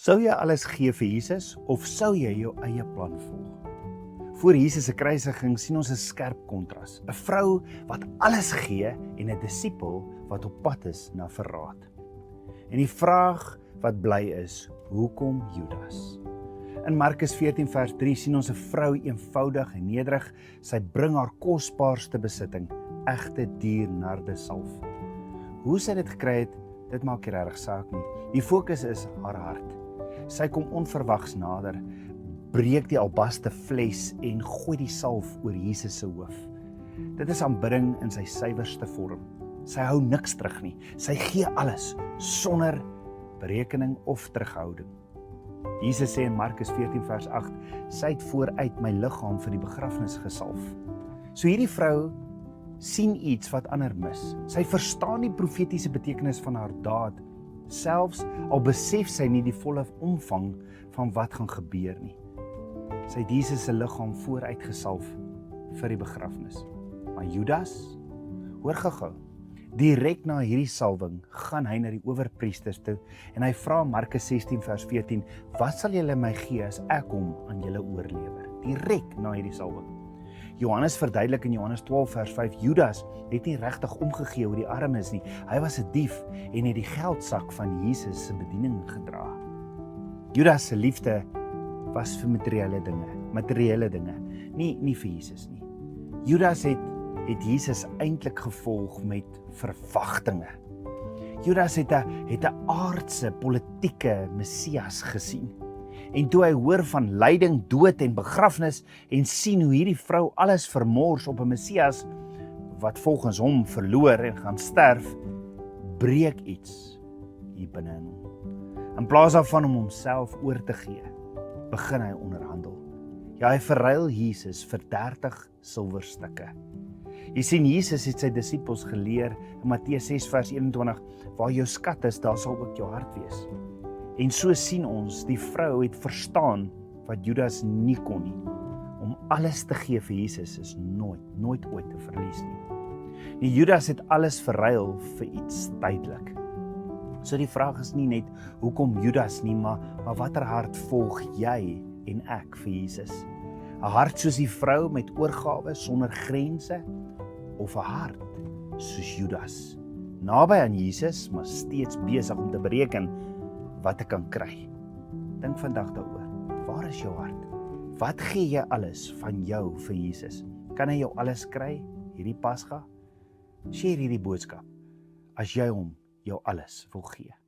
Sou jy alles gee vir Jesus of sou jy jou eie plan volg? Voor Jesus se kruisiging sien ons 'n skerp kontras. 'n Vrou wat alles gee en 'n disipel wat op pad is na verraad. En die vraag wat bly is, hoekom Judas? In Markus 14 vers 3 sien ons 'n vrou eenvoudig en nederig. Sy bring haar kosbaarste besitting, egte duur nardesalf. Hoe sy dit gekry het, dit maak nie regtig saak nie. Die fokus is haar hart. Sy kom onverwags nader, breek die albaste fles en gooi die salf oor Jesus se hoof. Dit is aanbidding in sy suiwerste vorm. Sy hou niks terug nie. Sy gee alles sonder berekening of terughouding. Jesus sê in Markus 14 vers 8, sy het vooruit my liggaam vir die begrafnis gesalf. So hierdie vrou sien iets wat ander mis. Sy verstaan die profetiese betekenis van haar daad, selfs al besef sy nie die volle omvang van wat gaan gebeur nie. Sy het Jesus se liggaam vooruit gesalf vir die begrafnis. Maar Judas, hoor gou-gou, direk na hierdie salwing gaan hy na die owerpriesters toe en hy vra Markus 16 vers 14, wat sal julle my gee as ek hom aan julle oorlewer? Direk na hierdie salwing. Johannes verduidelik in Johannes 12 vers 5, Judas het nie regtig omgegee oor die armes nie. Hy was 'n dief en het die geldsak van Jesus se bediening gedra. Judas se liefde was vir materiële dinge, nie vir Jesus nie. Judas het Jesus eintlik gevolg met verwagtinge. Judas het 'n aardse politieke Messias gesien. En toe hy hoor van lyding, dood en begrafnis en sien hoe hierdie vrou alles vermors op 'n Messias wat volgens hom verloor en gaan sterf, breek iets hier binne in hom. In plaas daarvan om homself oor te gee, begin hy onderhandel. Ja, hy verruil Jesus vir 30 silwerstukke. Jy sien, Jesus het sy disippels geleer in Matteus 6 vers 21, waar jou skat is, daar sal ook jou hart wees. En so sien ons, die vrou het verstaan wat Judas nie kon nie. Om alles te gee vir Jesus is nooit ooit te verlies nie. Die Judas het alles verruil vir iets tydelik. So die vraag is nie net hoekom Judas nie, maar watter hart volg jy en ek vir Jesus? 'n Hart soos die vrou met oorgawe sonder grense, of 'n hart soos Judas, naby aan Jesus, maar steeds besig om te bereken wat ek kan kry? Dink vandag daaroor. Waar is jou hart? Wat gee jy alles van jou vir Jesus? Kan hy jou alles kry hierdie Pasga? Share hierdie boodskap as jy hom jou alles wil gee.